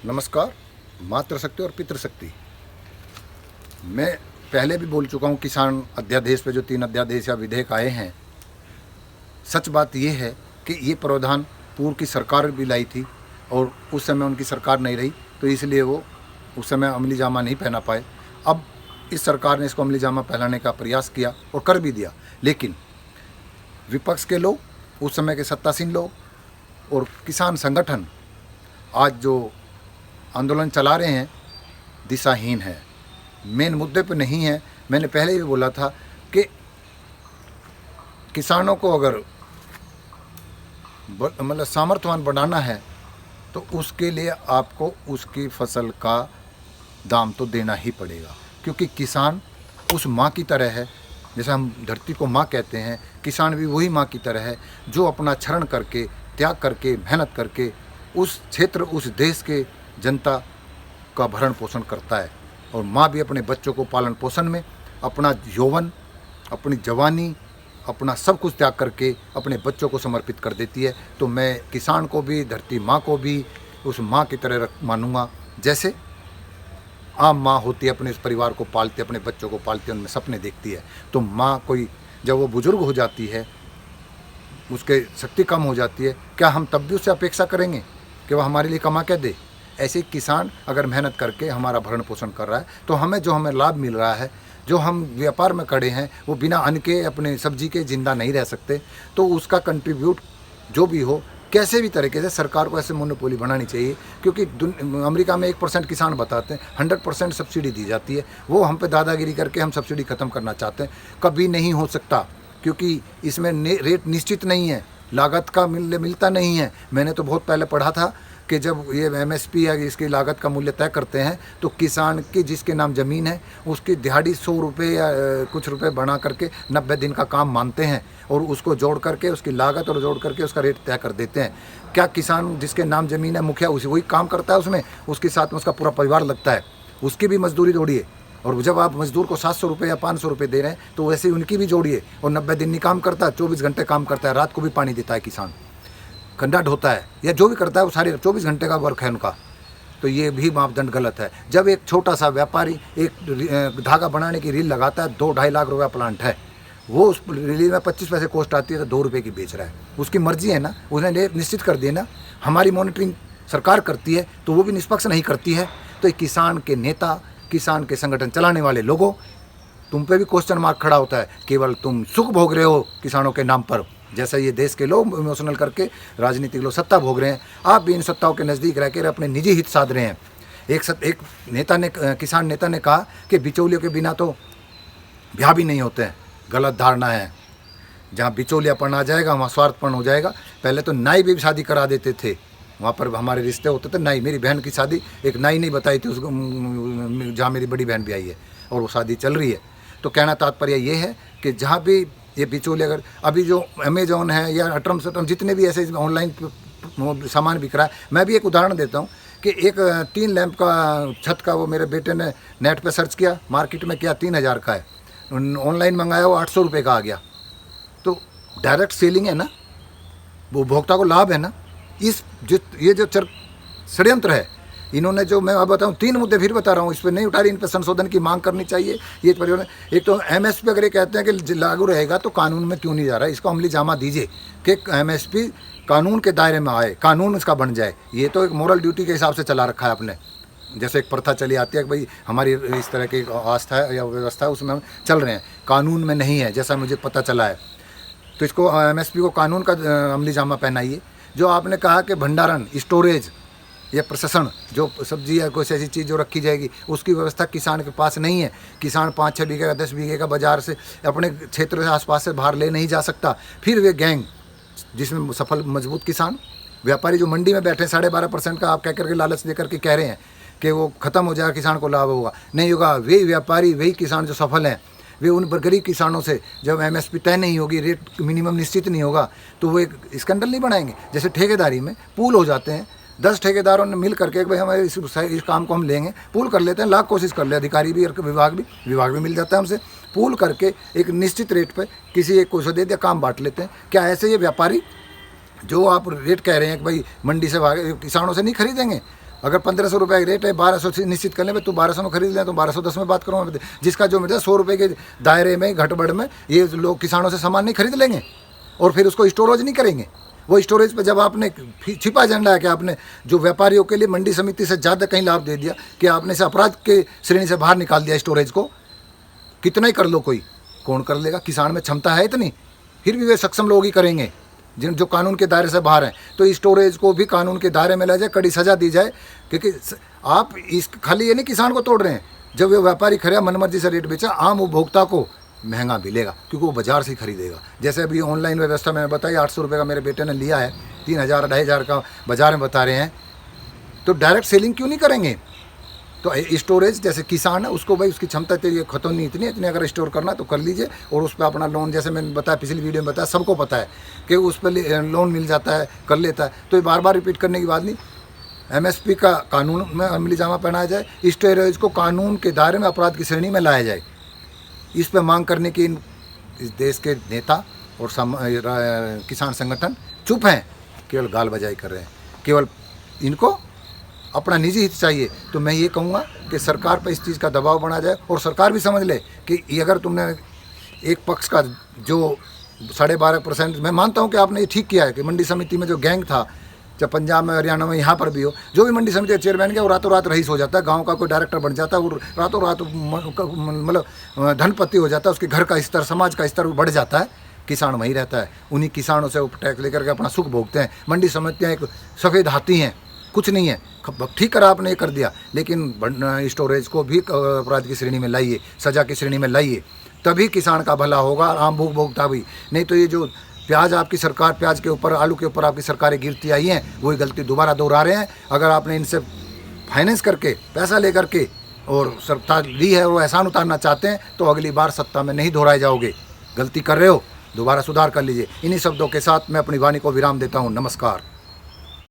नमस्कार। मातृशक्ति और पितृशक्ति, मैं पहले भी बोल चुका हूँ। किसान अध्यादेश पे जो 3 अध्यादेश या विधेयक आए हैं, सच बात ये है कि ये प्रावधान पूर्व की सरकार भी लाई थी और उस समय उनकी सरकार नहीं रही, तो इसलिए वो उस समय अमली जामा नहीं पहना पाए। अब इस सरकार ने इसको अमली जामा पहनाने का प्रयास किया और कर भी दिया, लेकिन विपक्ष के लोग, उस समय के सत्तासीन लोग और किसान संगठन आज जो आंदोलन चला रहे हैं दिशाहीन है, मेन मुद्दे पे नहीं है। मैंने पहले भी बोला था कि किसानों को अगर मतलब सामर्थ्यवान बनाना है तो उसके लिए आपको उसकी फसल का दाम तो देना ही पड़ेगा, क्योंकि किसान उस माँ की तरह है। जैसे हम धरती को माँ कहते हैं, किसान भी वही माँ की तरह है जो अपना क्षरण करके, त्याग करके, मेहनत करके उस क्षेत्र, उस देश के जनता का भरण पोषण करता है। और माँ भी अपने बच्चों को पालन पोषण में अपना यौवन, अपनी जवानी, अपना सब कुछ त्याग करके अपने बच्चों को समर्पित कर देती है। तो मैं किसान को भी, धरती माँ को भी उस माँ की तरह मानूंगा, जैसे आम माँ होती है, अपने इस परिवार को पालती है, अपने बच्चों को पालती है, उनमें सपने देखती है। तो माँ कोई जब वो बुजुर्ग हो जाती है, उसके शक्ति कम हो जाती है, क्या हम तब भी उससे अपेक्षा करेंगे कि वह हमारे लिए कमा के दे? ऐसे ही किसान अगर मेहनत करके हमारा भरण पोषण कर रहा है, तो हमें लाभ मिल रहा है, जो हम व्यापार में खड़े हैं, वो बिना अन्न के, अपने सब्जी के जिंदा नहीं रह सकते। तो उसका कंट्रीब्यूट जो भी हो, कैसे भी तरीके से सरकार को ऐसे मोनोपोली बनानी चाहिए, क्योंकि अमेरिका में 1% किसान बताते हैं 100% सब्सिडी दी जाती है। वो हम पे दादागिरी करके हम सब्सिडी ख़त्म करना चाहते हैं, कभी नहीं हो सकता, क्योंकि इसमें रेट निश्चित नहीं है, लागत का मूल्य मिलता नहीं है। मैंने तो बहुत पहले पढ़ा था कि जब ये एमएसपी या इसकी लागत का मूल्य तय करते हैं, तो किसान की जिसके नाम ज़मीन है उसकी दिहाड़ी 100 रुपये या कुछ रुपए बना करके 90 दिन का काम मानते हैं और उसको जोड़ करके, उसकी लागत और जोड़ करके उसका रेट तय कर देते हैं। क्या किसान जिसके नाम ज़मीन है, मुखिया उसी वही काम करता है उसमें, उसके साथ में उसका पूरा परिवार लगता है, उसकी भी मजदूरी जोड़िए। और जब आप मजदूर को 700 रुपये या 500 रुपये दे रहे हैं, तो वैसे ही उनकी भी जोड़िए। और 90 दिन नहीं काम करता, 24 घंटे काम करता है, रात को भी पानी देता है किसान, कंडा ढोता है या जो भी करता है, वो सारे 24 घंटे का वर्क है उनका। तो ये भी मापदंड गलत है। जब एक छोटा सा व्यापारी एक धागा बनाने की रील लगाता है, 2-2.5 लाख रुपया प्लांट है, वो उस रील में 25 पैसे कॉस्ट आती है, तो 2 रुपये की बेच रहा है। उसकी मर्जी है ना, उसने रेट निश्चित कर दिया ना। हमारी मॉनिटरिंग सरकार करती है, तो वो भी निष्पक्ष नहीं करती है। तो किसान के नेता, किसान के संगठन चलाने वाले लोगों, तुम पे भी क्वेश्चन मार्क खड़ा होता है। केवल तुम सुख भोग रहे हो किसानों के नाम पर, जैसा ये देश के लोग इमोशनल करके राजनीतिक लोग सत्ता भोग रहे हैं। आप भी इन सत्ताओं के नज़दीक रहकर अपने निजी हित साध रहे हैं। एक नेता ने, किसान नेता ने कहा कि बिचौलियों के बिना तो ब्याह भी नहीं होते हैं। गलत धारणा है। जहाँ बिचौलियापन आ जाएगा वहाँ स्वार्थपन हो जाएगा। पहले तो नाई भी शादी करा देते थे, वहाँ पर हमारे रिश्ते होते थे। नाई, मेरी बहन की शादी एक नाई नहीं बताई थी उसको, जहाँ मेरी बड़ी बहन भी आई है और वो शादी चल रही है। तो कहना तात्पर्य ये है कि जहाँ भी ये बिचौले, अगर अभी जो अमेजोन है या अटरम सटरम जितने भी ऐसे ऑनलाइन सामान बिक रहा है, मैं भी एक उदाहरण देता हूँ कि एक 3 लैंप का छत का, वो मेरे बेटे ने नेट पे सर्च किया, मार्केट में क्या 3000 का है, ऑनलाइन मंगाया वो 800 रुपये का आ गया। तो डायरेक्ट सेलिंग है ना, वो उपभोक्ता को लाभ है ना। ये जो षड्यंत्र है, इन्होंने जो, मैं अब बताऊं 3 मुद्दे फिर बता रहा हूँ, इस पर नहीं उठा रही, इन पर संशोधन की मांग करनी चाहिए। ये परिवार, एक तो एमएसपी अगर ये कहते हैं कि लागू रहेगा, तो कानून में क्यों नहीं जा रहा है? इसको अमली जामा दीजिए कि एमएसपी कानून के दायरे में आए, कानून इसका बन जाए। ये तो एक मोरल ड्यूटी के हिसाब से चला रखा है आपने, जैसे एक प्रथा चली आती है कि भाई हमारी इस तरह की आस्था है या व्यवस्था है, उसमें हम चल रहे हैं, कानून में नहीं है, जैसा मुझे पता चला है। तो इसको एमएसपी को कानून का अमली जामा पहनाइए। जो आपने कहा कि भंडारण, स्टोरेज या प्रशासन, जो सब्जी या कोई ऐसी चीज़ जो रखी जाएगी, उसकी व्यवस्था किसान के पास नहीं है। किसान 5-6 बीघे का, 10 बीघे का बाजार से, अपने क्षेत्र से, आसपास से बाहर ले नहीं जा सकता। फिर वे गैंग, जिसमें सफल मजबूत किसान, व्यापारी जो मंडी में बैठे 12.5% का आप कह करके लालच दे करके कह रहे हैं कि वो ख़त्म हो जाएगा, किसान को लाभ होगा, नहीं होगा। वही व्यापारी, वही किसान जो सफल हैं, वे उन गरीब किसानों से, जब एमएसपी तय नहीं होगी, रेट मिनिमम निश्चित नहीं होगा, तो वो एक स्कैंडल नहीं बनाएंगे। जैसे ठेकेदारी में पूल हो जाते हैं, 10 ठेकेदारों ने मिल करके भाई हमारे इस काम को हम लेंगे, पूल कर लेते हैं, लाख कोशिश कर ले, अधिकारी भी और विभाग भी मिल जाता है हमसे, पूल करके एक निश्चित रेट पे किसी एक को दे दिया, काम बांट लेते हैं। क्या ऐसे ये व्यापारी जो आप रेट कह रहे हैं कि भाई मंडी से किसानों से नहीं खरीदेंगे, अगर 1500 रुपये का रेट है, 1200 से निश्चित कर लें, तो 1200 में खरीद लें, तो 1210 में बात करूँगा। जिसका जो मतलब 100 रुपये के दायरे में घटबड़ में ये लोग किसानों से सामान नहीं खरीद लेंगे और फिर उसको स्टोरेज नहीं करेंगे। वो स्टोरेज पे जब आपने छिपा एजेंडा है कि आपने जो व्यापारियों के लिए मंडी समिति से ज़्यादा कहीं लाभ दे दिया, कि आपने इसे अपराध के श्रेणी से बाहर निकाल दिया स्टोरेज को, कितना ही कर लो, कोई कौन कर लेगा? किसान में क्षमता है इतनी? फिर भी वे सक्षम लोग ही करेंगे जिन जो कानून के दायरे से बाहर हैं। तो स्टोरेज को भी कानून के दायरे में ला जाए, कड़ी सज़ा दी जाए, क्योंकि आप इस खाली ये नहीं किसान को तोड़ रहे हैं। जब वे व्यापारी खरीदा मनमर्जी से रेट बेचा, आम उपभोक्ता को महंगा मिलेगा क्योंकि वो बाजार से ही खरीदेगा। जैसे अभी ऑनलाइन व्यवस्था मैंने बताई, 800 रुपये का मेरे बेटे ने लिया है, 3000 2500 का बाजार में बता रहे हैं, तो डायरेक्ट सेलिंग क्यों नहीं करेंगे? तो स्टोरेज जैसे किसान है उसको भाई उसकी क्षमता तेरी खत्म नहीं इतनी अगर स्टोर करना तो कर लीजिए, और उस पर अपना लोन, जैसे मैंने बताया पिछली वीडियो में बताया, सबको पता है कि उस पर लोन मिल जाता है, कर लेता है। तो ये बार बार रिपीट करने की बात नहीं। MSP का कानून में अमली जामा पहनाया जाए, स्टोरेज को कानून के दायरे में अपराध की श्रेणी में लाया जाए। इस पर मांग करने की इस देश के नेता और किसान संगठन चुप हैं, केवल गाल बजाई कर रहे हैं, केवल इनको अपना निजी हित चाहिए। तो मैं ये कहूँगा कि सरकार पर इस चीज़ का दबाव बना जाए और सरकार भी समझ ले कि ये अगर तुमने एक पक्ष का जो 12.5%, मैं मानता हूँ कि आपने ये ठीक किया है कि मंडी समिति में जो गैंग था, चाहे पंजाब में, हरियाणा में, यहाँ पर भी हो, जो भी मंडी समिति का चेयरमैन गया वो रातों रात रईस हो जाता है, गांव का कोई डायरेक्टर बन जाता है, वो रातों रात मतलब धनपति हो जाता है, उसके घर का स्तर, समाज का स्तर बढ़ जाता है, किसान वहीं रहता है। उन्हीं किसानों से वो टैक्स लेकर के अपना सुख भोगते हैं। मंडी समितियाँ एक सफ़ेद हाथी हैं, कुछ नहीं है। ठीक करा आपने ये कर दिया, लेकिन स्टोरेज को भी अपराध की श्रेणी में लाइए, सज़ा की श्रेणी में लाइए, तभी किसान का भला होगा, आम उपभोक्ता भी। नहीं तो ये जो प्याज आपकी सरकार, प्याज के ऊपर, आलू के ऊपर आपकी सरकारें गिरती आई हैं, वही गलती दोबारा दोहरा रहे हैं। अगर आपने इनसे फाइनेंस करके, पैसा ले करके और सत्ता ली है और एहसान उतारना चाहते हैं, तो अगली बार सत्ता में नहीं दोहराए जाओगे। गलती कर रहे हो, दोबारा सुधार कर लीजिए। इन्हीं शब्दों के साथ मैं अपनी वाणी को विराम देता हूँ। नमस्कार।